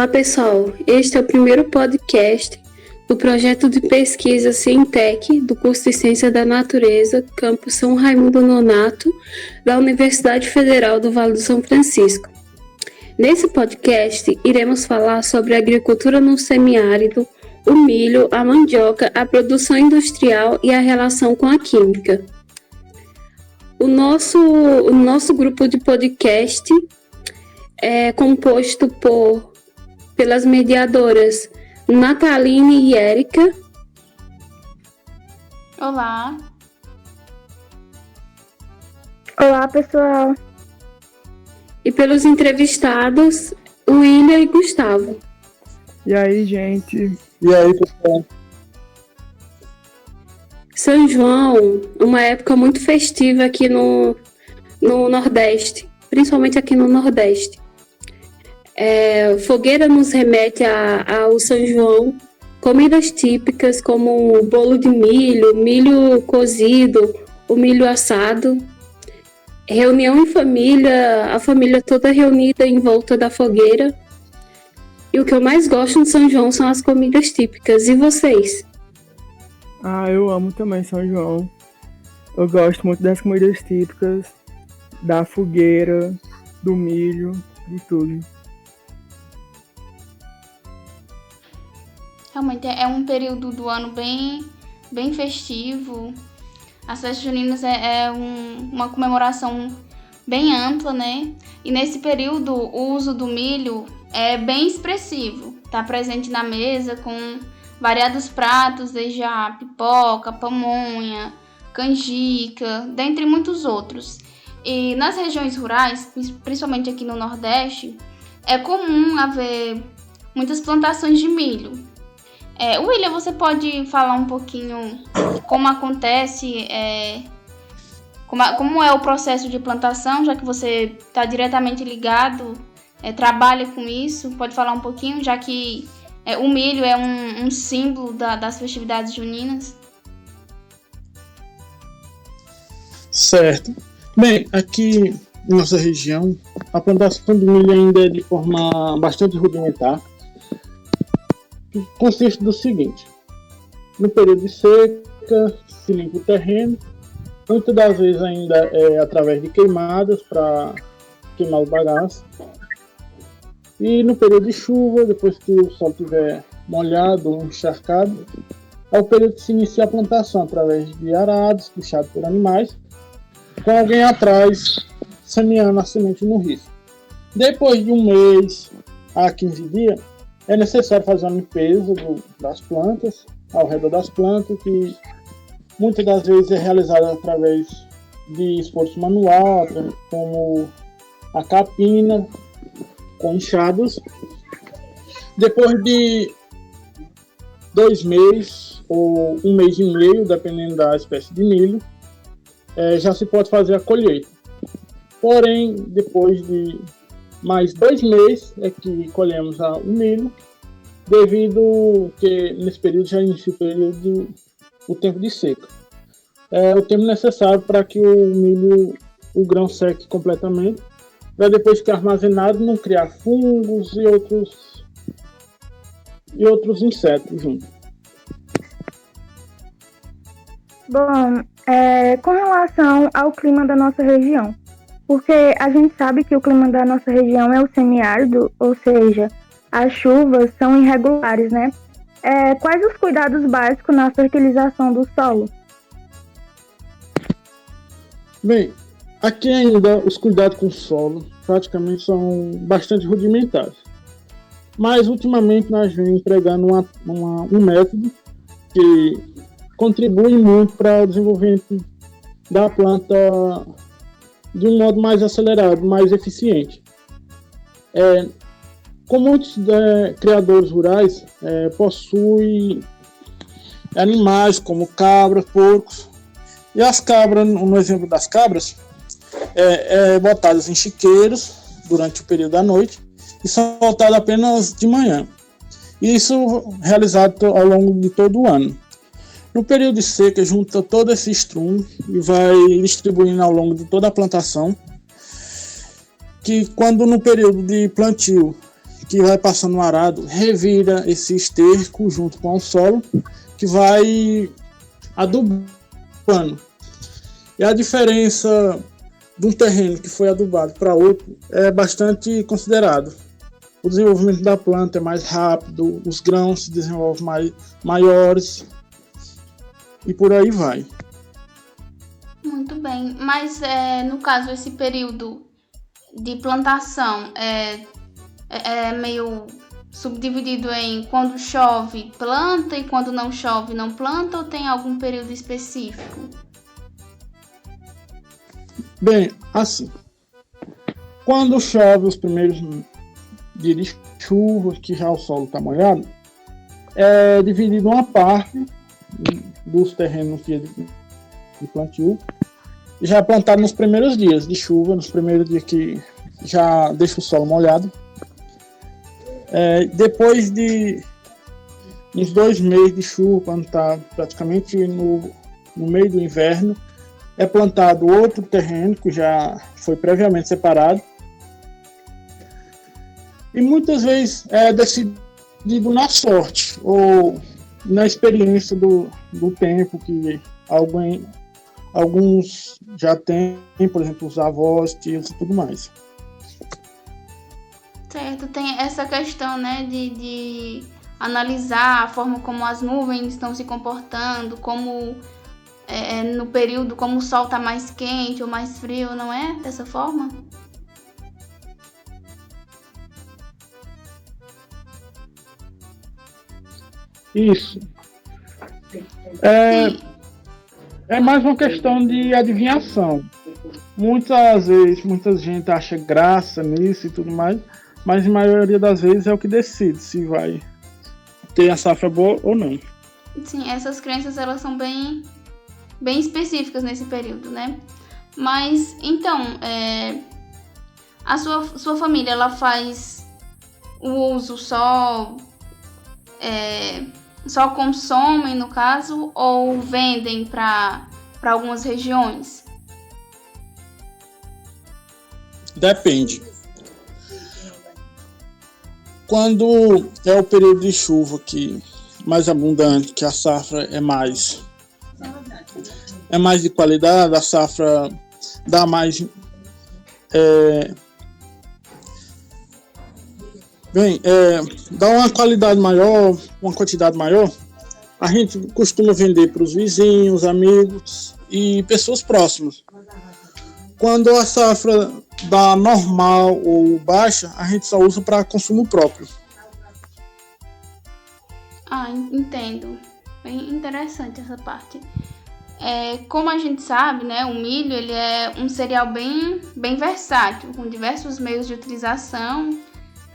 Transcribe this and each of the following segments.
Olá, pessoal. Este é o primeiro podcast do projeto de pesquisa Cientec do curso de Ciência da Natureza, campus São Raimundo Nonato, da Universidade Federal do Vale do São Francisco. Nesse podcast, iremos falar sobre a agricultura no semiárido, o milho, a mandioca, a produção industrial e a relação com a química. O nosso grupo de podcast é composto pelas mediadoras Nataline e Érica. Olá. Olá, pessoal. E pelos entrevistados, William e Gustavo. E aí, gente? E aí, pessoal? São João, uma época muito festiva aqui no Nordeste, principalmente aqui no Nordeste. Fogueira nos remete ao São João, comidas típicas como bolo de milho, milho cozido, o milho assado, reunião em família, a família toda reunida em volta da fogueira. E o que eu mais gosto no São João são as comidas típicas. E vocês? Eu amo também São João. Eu gosto muito das comidas típicas, da fogueira, do milho, de tudo. Realmente é um período do ano bem festivo. As festas juninas é uma comemoração bem ampla, né? E nesse período o uso do milho é bem expressivo. Está presente na mesa com variados pratos, desde a pipoca, pamonha, canjica, dentre muitos outros. E nas regiões rurais, principalmente aqui no Nordeste, é comum haver muitas plantações de milho. William, você pode falar um pouquinho como acontece, como é o processo de plantação, já que você está diretamente ligado, trabalha com isso? Pode falar um pouquinho, já que o milho é um símbolo das festividades juninas? Certo. Bem, aqui em nossa região, a plantação do milho ainda é de forma bastante rudimentar. Consiste do seguinte: no período de seca, se limpa o terreno, muitas das vezes ainda é através de queimadas para queimar o bagaço. E no período de chuva, depois que o solo estiver molhado ou encharcado, é o período que se inicia a plantação através de arados puxados por animais, com alguém atrás semeando a semente no risco. Depois de um mês a 15 dias, é necessário fazer uma limpeza das plantas, ao redor das plantas, que muitas das vezes é realizada através de esforço manual, como a capina, com enxadas. Depois de 2 meses ou 1 mês e meio, dependendo da espécie de milho, já se pode fazer a colheita. Porém, depois de mais 2 meses é que colhemos o milho, devido que nesse período já inicia o tempo de seca. É o tempo necessário para que o grão seque completamente, para depois que armazenado não criar fungos e outros insetos junto. Bom, com relação ao clima da nossa região, porque a gente sabe que o clima da nossa região é o semiárido, ou seja, as chuvas são irregulares, né? Quais os cuidados básicos na fertilização do solo? Bem, aqui ainda os cuidados com o solo praticamente são bastante rudimentares. Mas ultimamente nós vemos empregando um método que contribui muito para o desenvolvimento da planta de um modo mais acelerado, mais eficiente. Com muitos criadores rurais, possuem animais como cabras, porcos. E as cabras, no exemplo das cabras, botadas em chiqueiros durante o período da noite e são voltadas apenas de manhã. Isso realizado ao longo de todo o ano. No período de seca, junta todo esse estrume e vai distribuindo ao longo de toda a plantação, que quando no período de plantio que vai passando no arado, revira esse esterco junto com o solo, que vai adubando. E a diferença de um terreno que foi adubado para outro é bastante considerado. O desenvolvimento da planta é mais rápido, os grãos se desenvolvem maiores e por aí vai. Muito bem, mas no caso, esse período de plantação é meio subdividido em quando chove, planta, e quando não chove, não planta, ou tem algum período específico? Bem, assim, quando chove os primeiros dias de chuva, que já o solo está molhado, é dividido uma parte dos terrenos de plantio, já é plantado nos primeiros dias de chuva, nos primeiros dias que já deixa o solo molhado. Depois de uns 2 meses de chuva, quando está praticamente no meio do inverno, é plantado outro terreno que já foi previamente separado. E muitas vezes é decidido na sorte ou na experiência do tempo que alguns já têm, por exemplo, os avós, tios e tudo mais. Certo, tem essa questão, né, de analisar a forma como as nuvens estão se comportando, como no período, como o sol está mais quente ou mais frio, não é? Dessa forma? Isso. É mais uma questão de adivinhação. Muitas vezes, muita gente acha graça nisso e tudo mais, mas a maioria das vezes é o que decide se vai ter a safra boa ou não. Sim, essas crenças, elas são bem específicas nesse período, né? Mas, então, a sua família, ela faz o uso só consomem, no caso, ou vendem para algumas regiões? Depende. Quando é o período de chuva mais abundante, que a safra é mais de qualidade, a safra dá mais dá uma qualidade maior, uma quantidade maior, a gente costuma vender para os vizinhos, amigos e pessoas próximas. Quando a safra dá normal ou baixa, a gente só usa para consumo próprio. Entendo. Bem interessante essa parte. Como a gente sabe, né, o milho, ele é um cereal bem versátil, com diversos meios de utilização,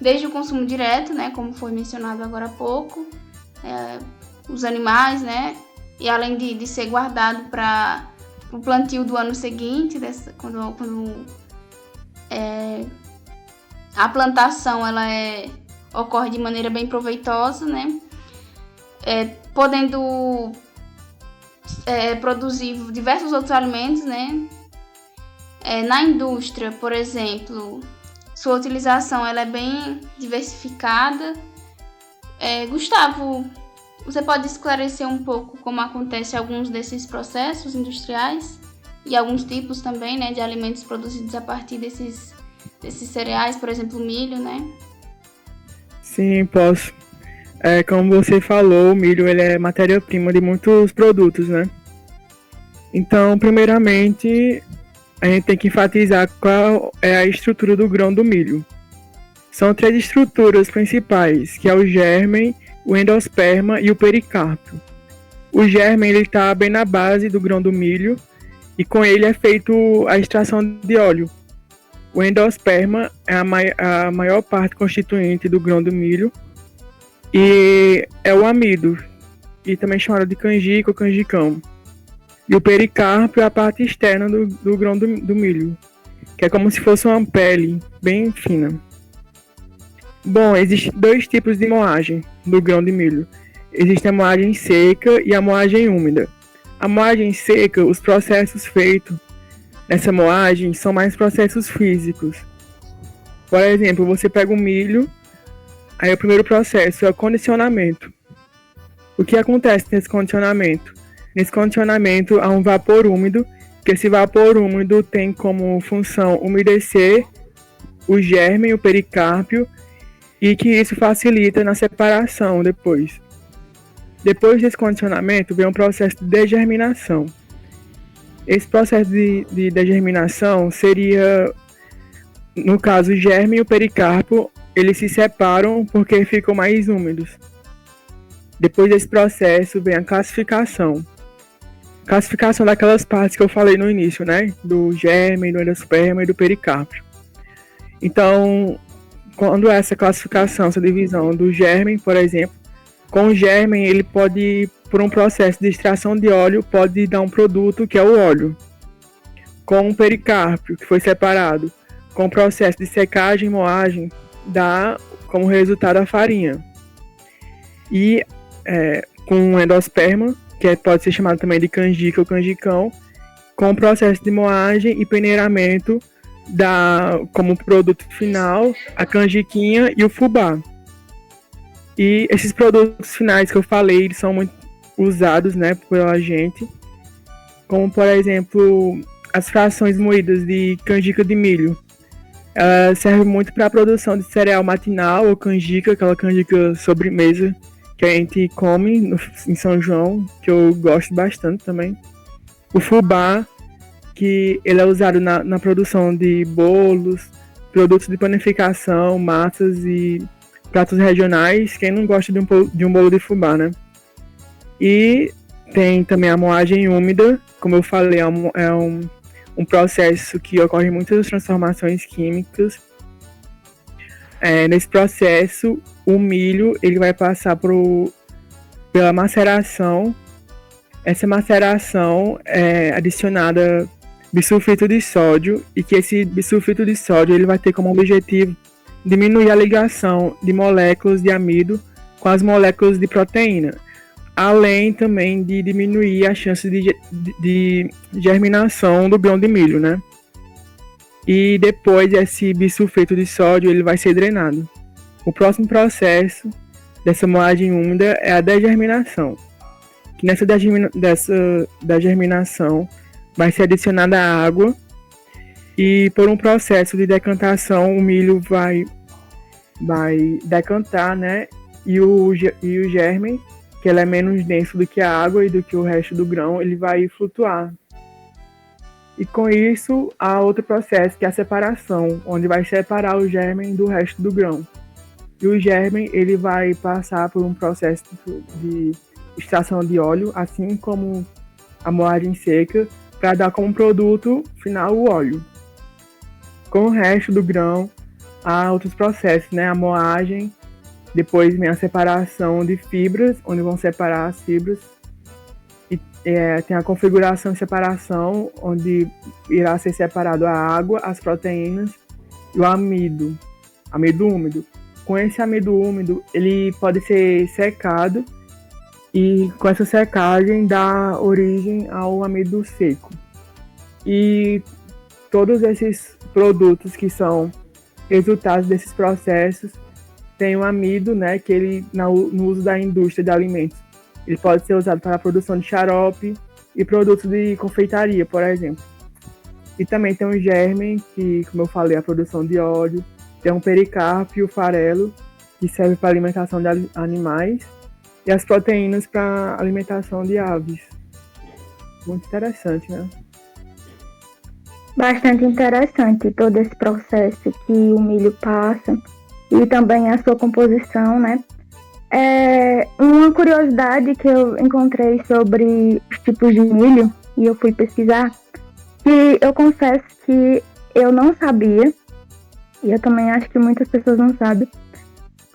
desde o consumo direto, né, como foi mencionado agora há pouco, os animais, né, e além de ser guardado para o plantio do ano seguinte, quando a plantação ela ocorre de maneira bem proveitosa, né, podendo produzir diversos outros alimentos, né. Na indústria, por exemplo, sua utilização ela é bem diversificada. Gustavo, você pode esclarecer um pouco como acontece alguns desses processos industriais e alguns tipos também, né, de alimentos produzidos a partir desses cereais, por exemplo, o milho, né? Sim, posso. Como você falou, o milho ele é matéria-prima de muitos produtos, né? Então, primeiramente, a gente tem que enfatizar qual é a estrutura do grão do milho. São 3 estruturas principais, que é o germen, o endosperma e o pericarpio. O germen está bem na base do grão do milho e com ele é feito a extração de óleo. O endosperma é a maior parte constituinte do grão do milho e é o amido, e também chamado de canjica ou canjicão. E o pericarpio é a parte externa do grão do milho, que é como se fosse uma pele bem fina. Bom, existem 2 tipos de moagem do grão de milho. Existe a moagem seca e a moagem úmida. A moagem seca, os processos feitos nessa moagem são mais processos físicos. Por exemplo, você pega o milho, Aí o primeiro processo é o condicionamento. O que acontece nesse condicionamento? Nesse condicionamento há um vapor úmido, que esse vapor úmido tem como função umedecer o germe, o pericárpio, e que isso facilita na separação depois. Depois desse condicionamento vem um processo de degerminação. Esse processo de degerminação seria, no caso, o germe e o pericárpio, eles se separam porque ficam mais úmidos. Depois desse processo vem a classificação. Classificação daquelas partes que eu falei no início, né? Do germe, do endosperma e do pericárpio. Então, quando essa classificação, essa divisão do germe, por exemplo, com o germe ele pode, por um processo de extração de óleo, pode dar um produto que é o óleo. Com o pericárpio, que foi separado, com o processo de secagem e moagem, dá como resultado a farinha. E com o endosperma, que pode ser chamado também de canjica ou canjicão, com o processo de moagem e peneiramento, dá como produto final a canjiquinha e o fubá. E esses produtos finais que eu falei, eles são muito usados, né, pela gente, como por exemplo as frações moídas de canjica de milho. Ela serve muito para a produção de cereal matinal ou canjica, aquela canjica sobremesa que a gente come em São João, que eu gosto bastante também. O fubá, que ele é usado na produção de bolos, produtos de panificação, massas e pratos regionais. Quem não gosta de um bolo de fubá, né? E tem também a moagem úmida, como eu falei, é um processo que ocorre muitas transformações químicas. Nesse processo, o milho ele vai passar pela maceração. Essa maceração é adicionada bisulfito de sódio, e que esse bisulfito de sódio ele vai ter como objetivo diminuir a ligação de moléculas de amido com as moléculas de proteína, além também de diminuir a chance de germinação do grão de milho, né? E depois esse bisulfito de sódio ele vai ser drenado. O próximo processo dessa moagem úmida é a degerminação. Que nessa degerminação vai ser adicionada água, e por um processo de decantação o milho vai decantar, né? E o germe, que ele é menos denso do que a água e do que o resto do grão, ele vai flutuar. E com isso, há outro processo, que é a separação, onde vai separar o germe do resto do grão. E o germe, ele vai passar por um processo de extração de óleo, assim como a moagem seca, para dar como produto final o óleo. Com o resto do grão, há outros processos, né? A moagem, depois vem a separação de fibras, onde vão separar as fibras. Tem a configuração e separação, onde irá ser separado a água, as proteínas e o amido úmido. Com esse amido úmido, ele pode ser secado, e com essa secagem dá origem ao amido seco. E todos esses produtos que são resultados desses processos têm o amido, né, que ele no uso da indústria de alimentos, ele pode ser usado para a produção de xarope e produtos de confeitaria, por exemplo. E também tem o germe, que, como eu falei, a produção de óleo. Tem um pericárpio e o farelo, que serve para alimentação de animais. E as proteínas para alimentação de aves. Muito interessante, né? Bastante interessante todo esse processo que o milho passa e também a sua composição, né? Uma curiosidade que eu encontrei sobre os tipos de milho, e eu fui pesquisar, que eu confesso que eu não sabia, e eu também acho que muitas pessoas não sabem,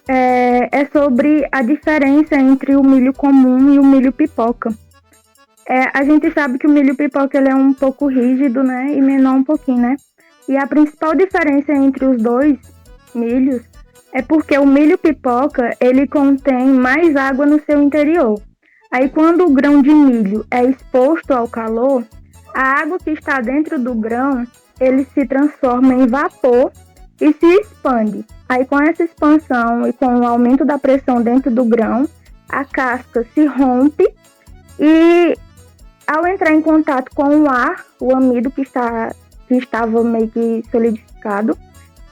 é sobre a diferença entre o milho comum e o milho pipoca. A gente sabe que o milho pipoca ele é um pouco rígido, né, e menor um pouquinho, né? E a principal diferença entre os dois milhos é porque o milho pipoca ele contém mais água no seu interior. Aí quando o grão de milho é exposto ao calor, a água que está dentro do grão ele se transforma em vapor e se expande. Aí com essa expansão e com o aumento da pressão dentro do grão, a casca se rompe e ao entrar em contato com o ar, o amido que estava meio que solidificado,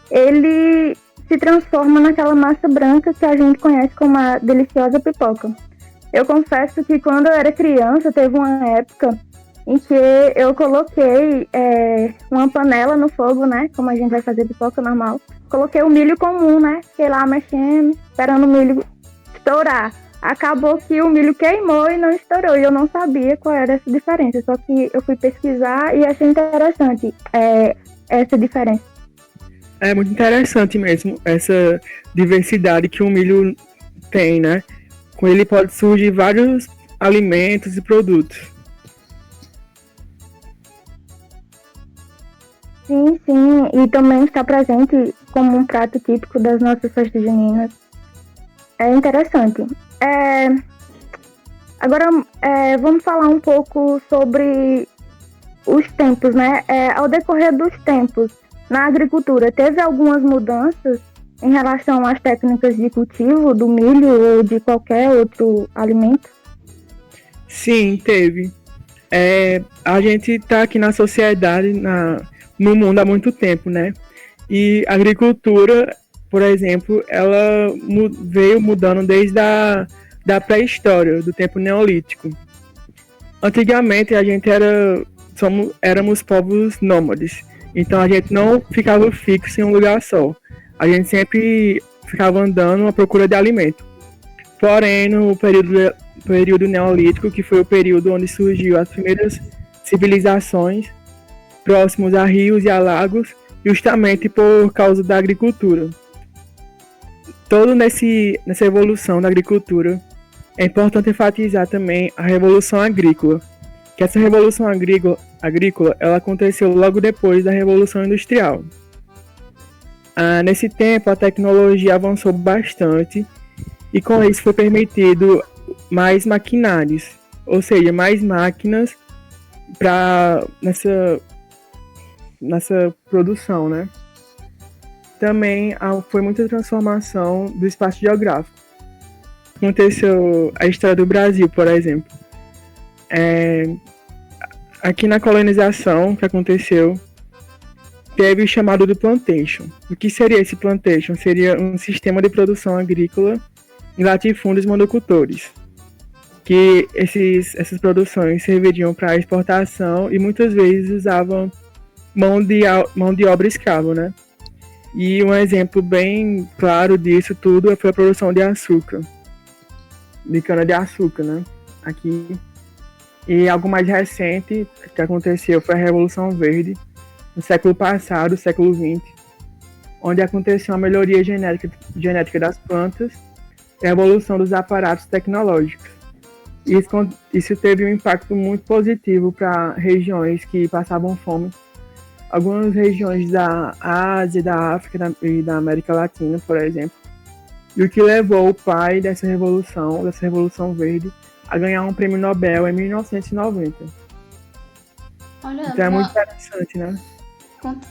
ele se transforma naquela massa branca que a gente conhece como a deliciosa pipoca. Eu confesso que quando eu era criança, teve uma época em que eu coloquei uma panela no fogo, né? Como a gente vai fazer pipoca normal. Coloquei o milho comum, né? Fiquei lá mexendo, esperando o milho estourar. Acabou que o milho queimou e não estourou. E eu não sabia qual era essa diferença. Só que eu fui pesquisar e achei interessante essa diferença. É muito interessante mesmo essa diversidade que o milho tem, né? Com ele pode surgir vários alimentos e produtos. Sim, sim. E também está presente como um prato típico das nossas festas juninas. É interessante. Agora, vamos falar um pouco sobre os tempos, né? Ao decorrer dos tempos, na agricultura, teve algumas mudanças em relação às técnicas de cultivo do milho ou de qualquer outro alimento? Sim, teve. A gente está aqui na sociedade, no mundo há muito tempo, né? E a agricultura, por exemplo, ela veio mudando desde da pré-história, do tempo neolítico. Antigamente a gente éramos povos nômades, então a gente não ficava fixo em um lugar só. A gente sempre ficava andando à procura de alimento. Porém, no período neolítico, que foi o período onde surgiu as primeiras civilizações próximos a rios e a lagos, justamente por causa da agricultura. Todo nessa evolução da agricultura, é importante enfatizar também a Revolução Agrícola, que essa Revolução Agrícola ela aconteceu logo depois da Revolução Industrial. Nesse tempo, a tecnologia avançou bastante e com isso foi permitido mais maquinários, ou seja, mais máquinas nessa produção, né? Também foi muita transformação do espaço geográfico. Aconteceu a história do Brasil, por exemplo. Aqui na colonização que aconteceu, teve o chamado do plantation. O que seria esse plantation? Seria um sistema de produção agrícola em latifúndios monocultores, que essas produções serviriam para exportação e muitas vezes usavam mão de obra escrava, né? E um exemplo bem claro disso tudo foi a produção de açúcar, de cana-de-açúcar, né? Aqui. E algo mais recente que aconteceu foi a Revolução Verde, no século passado, século XX, onde aconteceu a melhoria genética das plantas e a evolução dos aparatos tecnológicos. Isso teve um impacto muito positivo para regiões que passavam fome. Algumas regiões da Ásia, da África e da América Latina, por exemplo. E o que levou o pai dessa Revolução Verde, a ganhar um prêmio Nobel em 1990. Olha, então é muito interessante, né?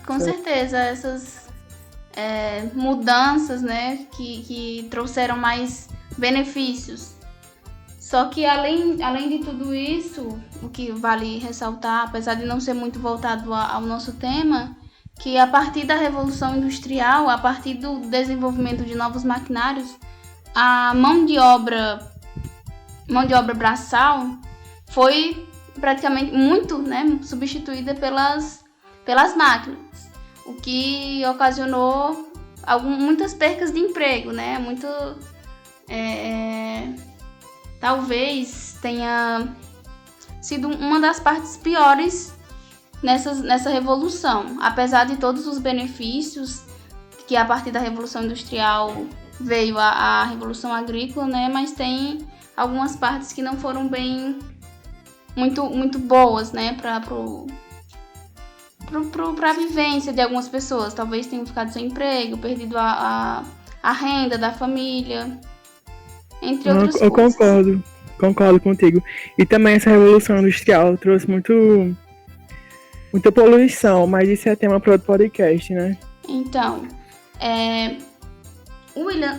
Com certeza, essas mudanças, né, que trouxeram mais benefícios. Só que além de tudo isso, o que vale ressaltar, apesar de não ser muito voltado ao nosso tema, que a partir da Revolução Industrial, a partir do desenvolvimento de novos maquinários, a mão de obra braçal foi praticamente muito, né, substituída pelas máquinas, o que ocasionou muitas percas de emprego, né, talvez tenha sido uma das partes piores nessa revolução, apesar de todos os benefícios que a partir da Revolução Industrial veio a Revolução Agrícola, né? Mas tem algumas partes que não foram muito boas, né? Para a vivência de algumas pessoas. Talvez tenham ficado sem emprego, perdido a renda da família, entre outras coisas. Eu concordo contigo. E também essa Revolução Industrial trouxe muita poluição, mas isso é tema para outro podcast, né? Então, William,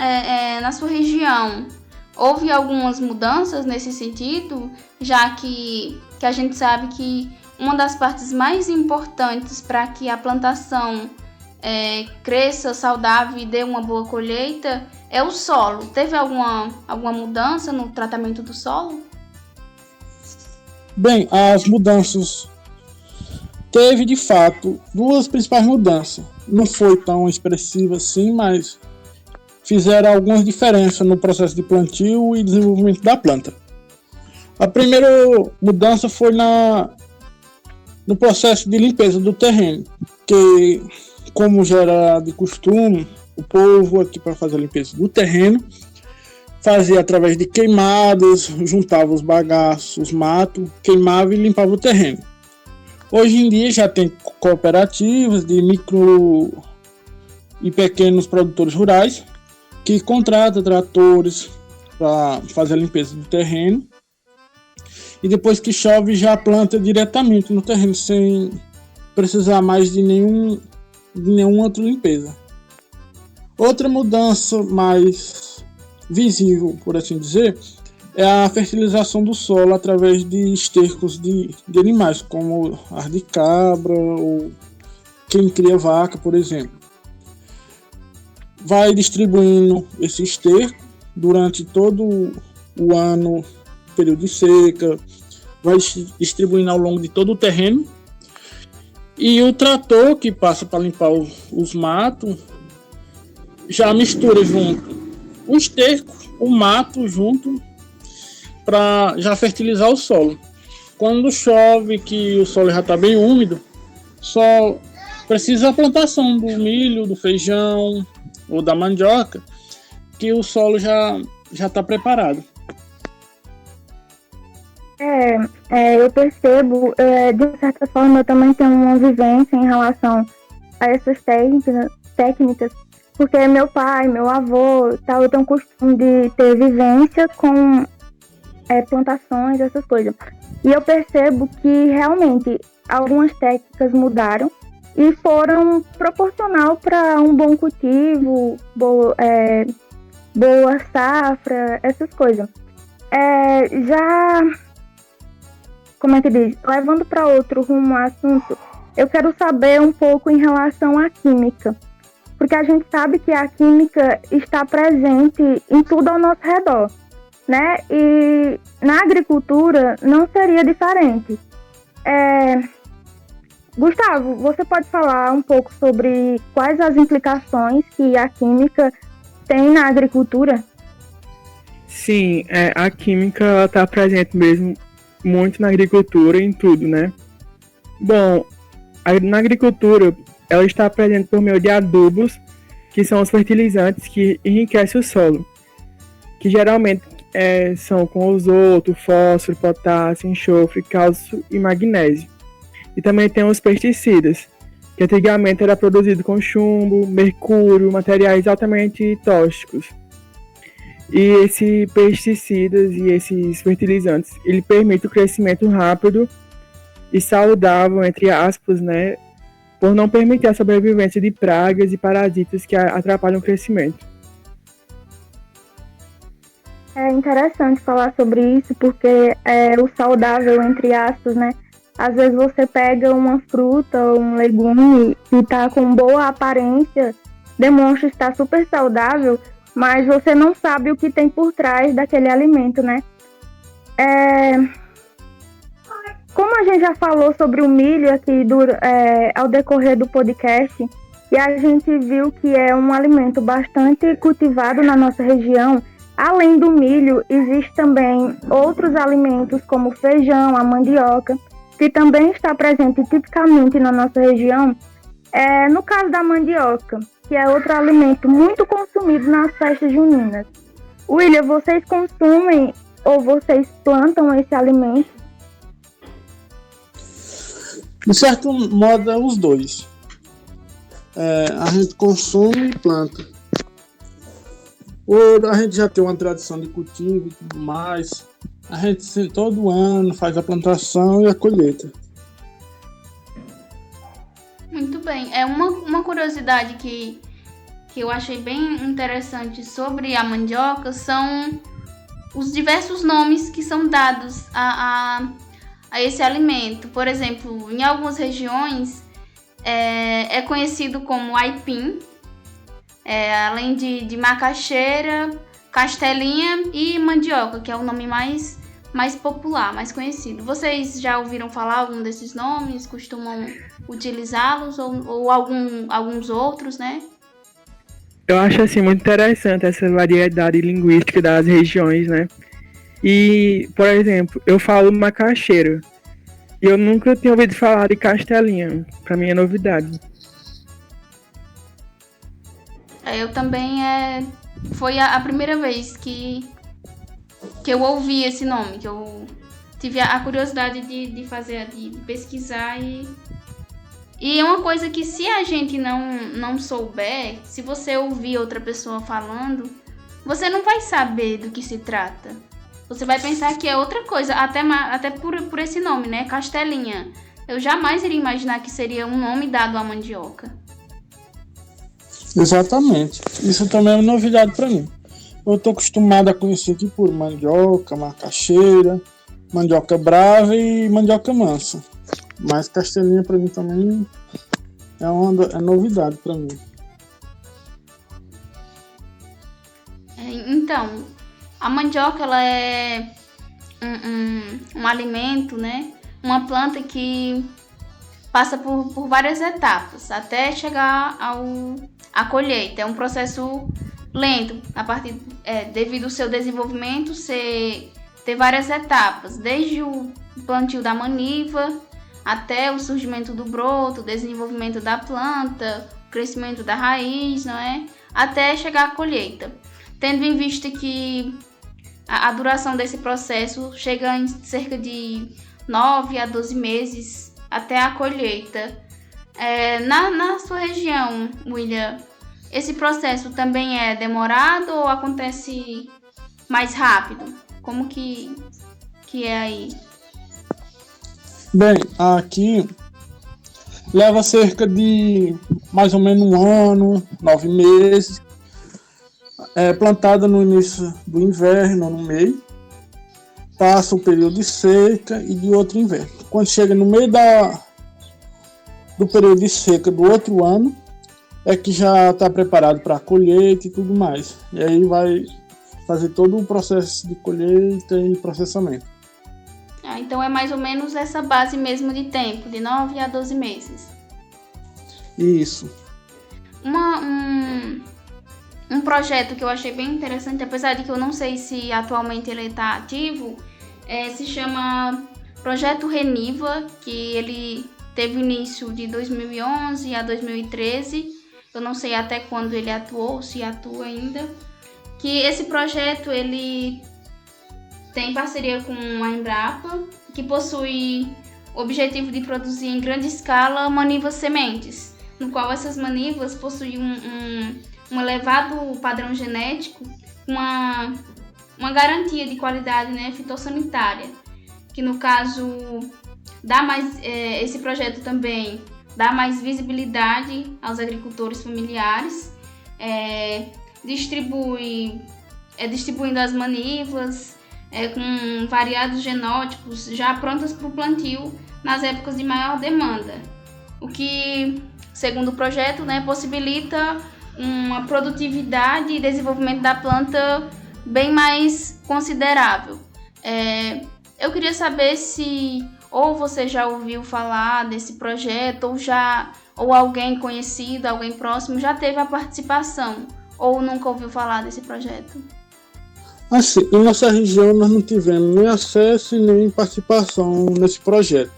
na sua região, houve algumas mudanças nesse sentido, já que a gente sabe que uma das partes mais importantes para que a plantação cresça saudável e dê uma boa colheita é o solo. Teve alguma mudança no tratamento do solo? Bem, as mudanças... Teve, de fato, duas principais mudanças. Não foi tão expressiva assim, mas fizeram algumas diferenças no processo de plantio e desenvolvimento da planta. A primeira mudança foi no processo de limpeza do terreno, que, como já era de costume, o povo aqui para fazer a limpeza do terreno fazia através de queimadas, juntava os bagaços, os matos, queimava e limpava o terreno. Hoje em dia já tem cooperativas de micro e pequenos produtores rurais que contratam tratores para fazer a limpeza do terreno e depois que chove já planta diretamente no terreno sem precisar mais de nenhuma outra limpeza. Outra mudança mais visível, por assim dizer, é a fertilização do solo através de estercos de animais, como ar de cabra ou quem cria vaca, por exemplo. Vai distribuindo esse esterco durante todo o ano, período de seca, vai distribuindo ao longo de todo o terreno. E o trator que passa para limpar os matos já mistura junto o esterco, o mato junto, para já fertilizar o solo. Quando chove, que o solo já está bem úmido, só precisa a plantação do milho, do feijão ou da mandioca, que o solo já está preparado. Eu percebo, de certa forma, eu também tenho uma vivência em relação a essas técnicas, porque meu pai, meu avô, eu tenho o costume de ter vivência com plantações, essas coisas. E eu percebo que realmente algumas técnicas mudaram e foram proporcional para um bom cultivo, boa safra, essas coisas. Como é que diz? Levando para outro rumo ao assunto, eu quero saber um pouco em relação à química. Porque a gente sabe que a química está presente em tudo ao nosso redor, né? E na agricultura não seria diferente. Gustavo, você pode falar um pouco sobre quais as implicações que a química tem na agricultura? Sim, a química está presente mesmo muito na agricultura, em tudo, né? Bom, na agricultura, ela está presente por meio de adubos, que são os fertilizantes que enriquecem o solo, que geralmente são com azoto, fósforo, potássio, enxofre, cálcio e magnésio. E também tem os pesticidas, que antigamente era produzido com chumbo, mercúrio, materiais altamente tóxicos. E esses pesticidas e esses fertilizantes, ele permite o crescimento rápido e saudável, entre aspas, né, por não permitir a sobrevivência de pragas e parasitas que atrapalham o crescimento. É interessante falar sobre isso, porque o saudável, entre aspas, né? Às vezes você pega uma fruta ou um legume que está com boa aparência, demonstra estar super saudável, mas você não sabe o que tem por trás daquele alimento, né? Como a gente já falou sobre o milho aqui ao decorrer do podcast, e a gente viu que é um alimento bastante cultivado na nossa região, além do milho, existe também outros alimentos como o feijão, a mandioca, que também está presente tipicamente na nossa região. No caso da mandioca, que é outro alimento muito consumido nas festas juninas. William, vocês consumem ou vocês plantam esse alimento? De certo modo, é os dois. A gente consome e planta. A gente já tem uma tradição de cultivo e tudo mais. A gente todo ano faz a plantação e a colheita. Muito bem. É uma curiosidade que que eu achei bem interessante sobre a mandioca são os diversos nomes que são dados a esse alimento. Por exemplo, em algumas regiões é conhecido como aipim, além de macaxeira, castelinha e mandioca, que é o nome mais popular, mais conhecido. Vocês já ouviram falar algum desses nomes? Costumam utilizá-los ou alguns outros, né? Eu acho assim muito interessante essa variedade linguística das regiões, né? E, por exemplo, eu falo macaxeira e eu nunca tinha ouvido falar de castelinha. Para mim é novidade. Eu também foi a primeira vez que eu ouvi esse nome, que eu tive a curiosidade de pesquisar e é uma coisa que se a gente não souber, se você ouvir outra pessoa falando, você não vai saber do que se trata. Você vai pensar que é outra coisa, até por esse nome, né? Castelinha. Eu jamais iria imaginar que seria um nome dado à mandioca. Exatamente. Isso também é uma novidade para mim. Eu estou acostumado a conhecer aqui por mandioca, macaxeira, mandioca brava e mandioca mansa. Mas castelinha para mim também é novidade para mim. Então, a mandioca ela é um alimento, né? Uma planta que passa por várias etapas até chegar à colheita. É um processo lento, devido ao seu desenvolvimento ter várias etapas, desde o plantio da maniva até o surgimento do broto, o desenvolvimento da planta, o crescimento da raiz, não é? Até chegar à colheita. Tendo em vista que a duração desse processo chega em cerca de 9 a 12 meses até a colheita. Na sua região, William, esse processo também é demorado ou acontece mais rápido? Como que é aí? Bem, aqui leva cerca de mais ou menos 1 ano, 9 meses. É plantada no início do inverno, no meio. Passa o período de seca e de outro inverno. Quando chega no meio do período de seca do outro ano, é que já está preparado para a colheita e tudo mais. E aí vai fazer todo o processo de colheita e processamento. Então é mais ou menos essa base mesmo de tempo, de 9 a 12 meses. Isso. Um projeto que eu achei bem interessante, apesar de que eu não sei se atualmente ele está ativo, se chama Projeto Reniva, que ele teve início de 2011 a 2013. Eu não sei até quando ele atuou, se atua ainda. Que esse projeto ele tem parceria com a Embrapa, que possui o objetivo de produzir em grande escala manivas sementes, no qual essas manivas possuem um elevado padrão genético, uma garantia de qualidade, né, fitossanitária, que no caso esse projeto também dá mais visibilidade aos agricultores familiares, distribuindo as manivas com variados genótipos já prontas para o plantio nas épocas de maior demanda, o que, segundo o projeto, né, possibilita uma produtividade e desenvolvimento da planta bem mais considerável. Eu queria saber se ou você já ouviu falar desse projeto ou alguém conhecido, alguém próximo já teve a participação ou nunca ouviu falar desse projeto. Assim, em nossa região nós não tivemos nem acesso e nem participação nesse projeto.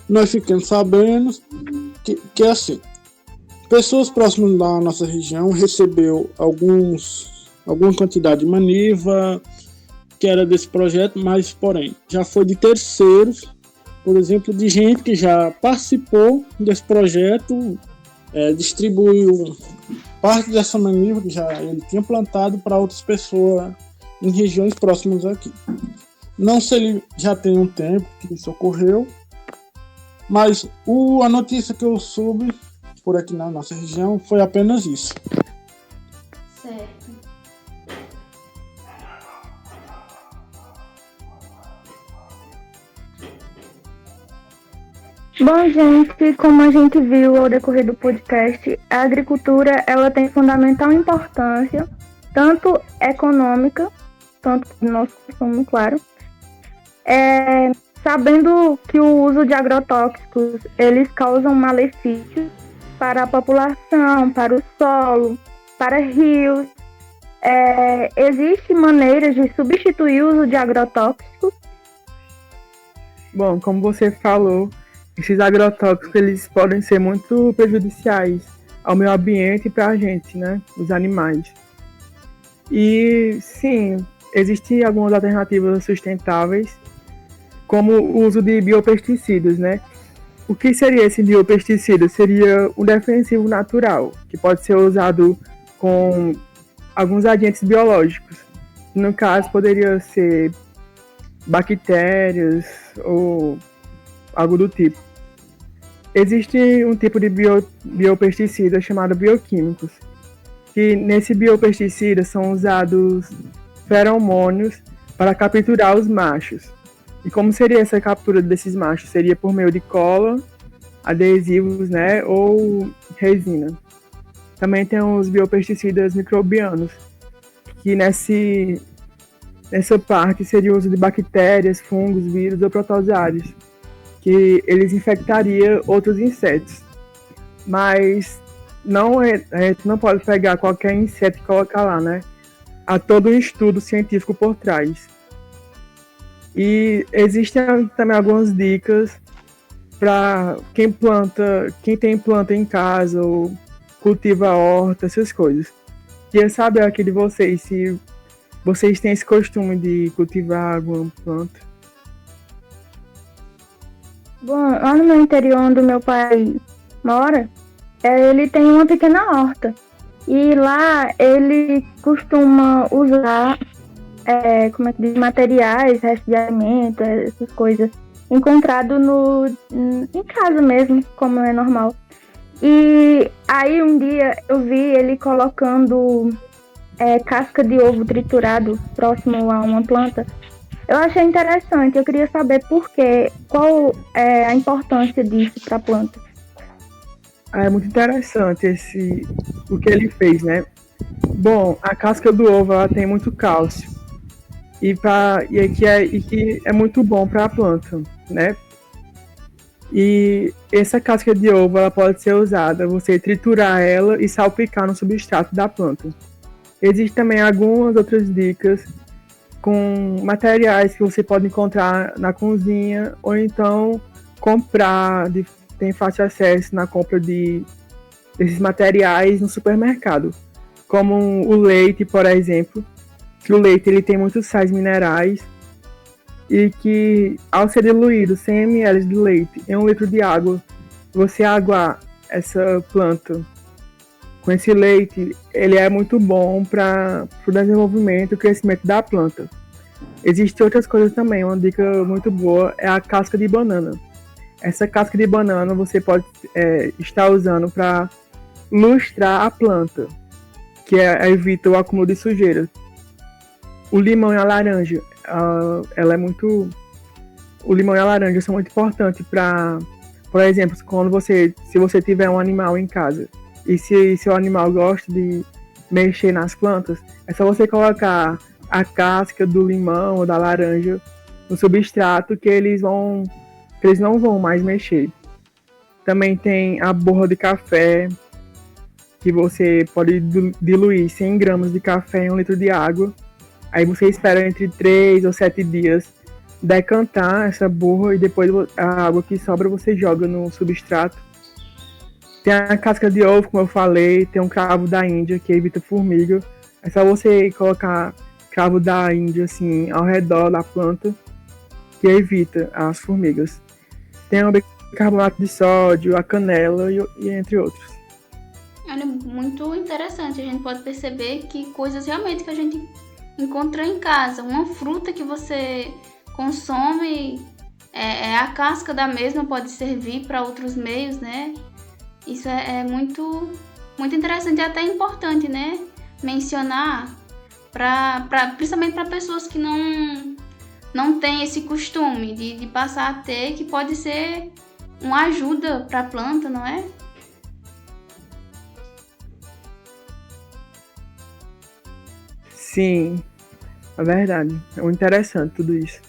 Nós ficamos sabendo que assim, pessoas próximas da nossa região recebeu alguma quantidade de maniva que era desse projeto, mas porém já foi de terceiros, por exemplo, de gente que já participou desse projeto, distribuiu parte dessa maniva que já ele tinha plantado para outras pessoas em regiões próximas aqui. Não sei se ele já tem um tempo que isso ocorreu, mas a notícia que eu soube por aqui na nossa região foi apenas isso. Certo. Bom, gente, como a gente viu ao decorrer do podcast, a agricultura ela tem fundamental importância, tanto econômica, tanto no nosso consumo, claro, sabendo que o uso de agrotóxicos, eles causam malefícios para a população, para o solo, para rios. Existem maneiras de substituir o uso de agrotóxicos? Bom, como você falou, esses agrotóxicos eles podem ser muito prejudiciais ao meio ambiente e para a gente, né, os animais. E sim, existem algumas alternativas sustentáveis, como o uso de biopesticidas, né? O que seria esse biopesticida? Seria um defensivo natural, que pode ser usado com alguns agentes biológicos. No caso, poderia ser bactérias ou algo do tipo. Existe um tipo de biopesticida chamado bioquímicos, que nesse biopesticida são usados feromônios para capturar os machos. E como seria essa captura desses machos? Seria por meio de cola, adesivos, né, ou resina. Também tem os biopesticidas microbianos, que nessa parte seria o uso de bactérias, fungos, vírus ou protozoários, que eles infectariam outros insetos. Mas a gente não pode pegar qualquer inseto e colocar lá, né? Há todo um estudo científico por trás. E existem também algumas dicas para quem tem planta em casa ou cultiva horta, essas coisas. Queria saber aqui de vocês se vocês têm esse costume de cultivar alguma planta. Bom, lá no meu interior, onde o meu pai mora, ele tem uma pequena horta. E lá ele costuma usar materiais, restos de alimento, essas coisas, encontrado em casa mesmo, como é normal. E aí um dia eu vi ele colocando casca de ovo triturado próximo a uma planta. Eu achei interessante, eu queria saber por quê, qual é a importância disso para a planta. É muito interessante o que ele fez, né? Bom, a casca do ovo ela tem muito cálcio que é muito bom para a planta, né? E essa casca de ovo ela pode ser usada, você triturar ela e salpicar no substrato da planta. Existem também algumas outras dicas com materiais que você pode encontrar na cozinha ou então tem fácil acesso na compra desses materiais no supermercado, como o leite, por exemplo, que o leite ele tem muitos sais minerais e que ao ser diluído 100 ml de leite em 1 litro de água, você aguar essa planta com esse leite, ele é muito bom para o desenvolvimento e o crescimento da planta. Existem outras coisas também, uma dica muito boa é a casca de banana. Essa casca de banana você pode estar usando para lustrar a planta, que evita o acúmulo de sujeira. O limão e a laranja, o limão e a laranja são muito importantes para, por exemplo, se você tiver um animal em casa e se seu animal gosta de mexer nas plantas, é só você colocar a casca do limão ou da laranja no substrato que eles não vão mais mexer. Também tem a borra de café, que você pode diluir 100 gramas de café em 1 litro de água. Aí você espera entre 3 ou 7 dias decantar essa borra e depois a água que sobra você joga no substrato. Tem a casca de ovo, como eu falei, tem um cravo da Índia que evita formiga. É só você colocar cravo da Índia assim ao redor da planta que evita as formigas. Tem o bicarbonato de sódio, a canela e entre outros. É muito interessante, a gente pode perceber que coisas realmente que a gente encontra em casa. Uma fruta que você consome, a casca da mesma pode servir para outros meios, né? Isso é muito, muito interessante e até importante, né? mencionar, principalmente para pessoas que não têm esse costume de passar a ter, que pode ser uma ajuda para a planta, não é? Sim, é verdade. É muito interessante tudo isso.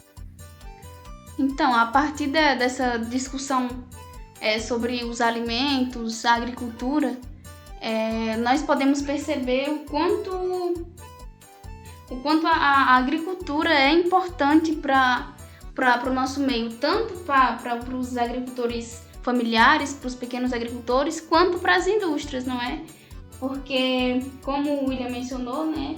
Então, a partir dessa discussão sobre os alimentos, a agricultura, nós podemos perceber o quanto a agricultura é importante para o nosso meio, tanto para os agricultores familiares, para os pequenos agricultores, quanto para as indústrias, não é? Porque, como o William mencionou, né,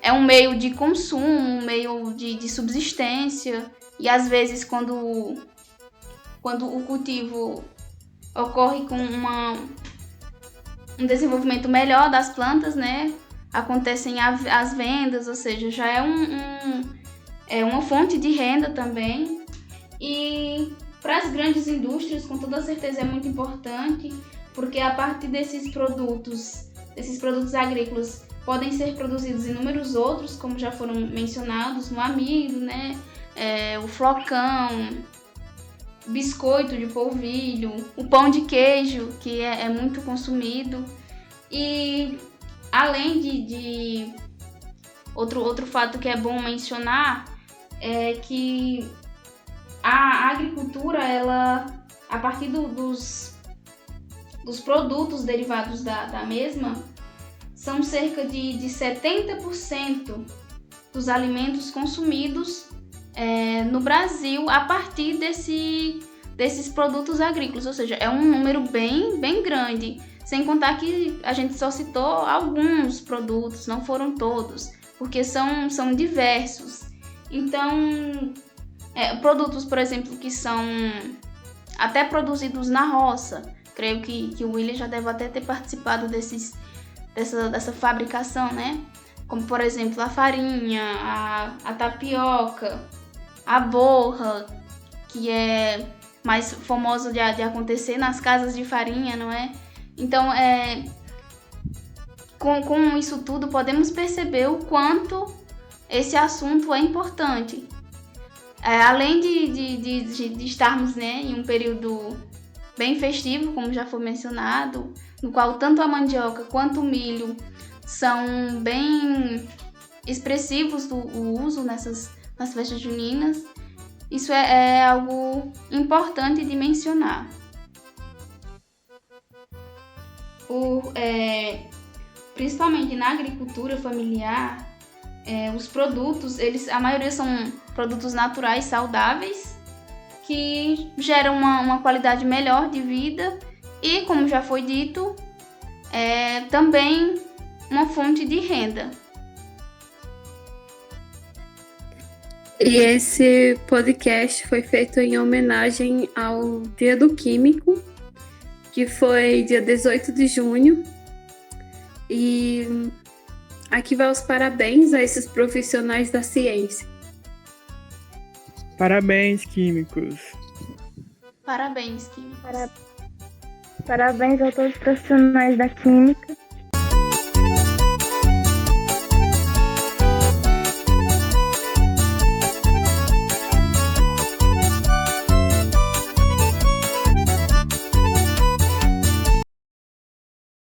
é um meio de consumo, um meio de subsistência, e às vezes quando o cultivo ocorre com um desenvolvimento melhor das plantas, né, acontecem as vendas, ou seja, já é uma fonte de renda também. E para as grandes indústrias, com toda certeza é muito importante, porque a partir desses produtos agrícolas, podem ser produzidos inúmeros outros, como já foram mencionados, no amido, né? O flocão, biscoito de polvilho, o pão de queijo, que é muito consumido. E além de outro fato que é bom mencionar, é que a agricultura, ela, a partir dos produtos derivados da mesma, são cerca de 70% dos alimentos consumidos no Brasil a partir desses produtos agrícolas, ou seja, é um número bem, bem grande, sem contar que a gente só citou alguns produtos, não foram todos, porque são diversos. Então, produtos, por exemplo, que são até produzidos na roça, creio que o William já deve até ter participado dessa fabricação, né? Como, por exemplo, a farinha, a tapioca, a borra, que é mais famoso de acontecer nas casas de farinha, não é? Então, com isso tudo, podemos perceber o quanto esse assunto é importante. Além de estarmos, né, em um período bem festivo, como já foi mencionado, no qual tanto a mandioca quanto o milho são bem expressivos do uso nas festas juninas. Isso é algo importante de mencionar. Principalmente na agricultura familiar, os produtos, a maioria são produtos naturais, saudáveis, que geram uma qualidade melhor de vida e, como já foi dito, também uma fonte de renda. E esse podcast foi feito em homenagem ao Dia do Químico, que foi dia 18 de junho. E aqui vai os parabéns a esses profissionais da ciência. Parabéns, químicos. Parabéns, químicos. Parabéns a todos os profissionais da química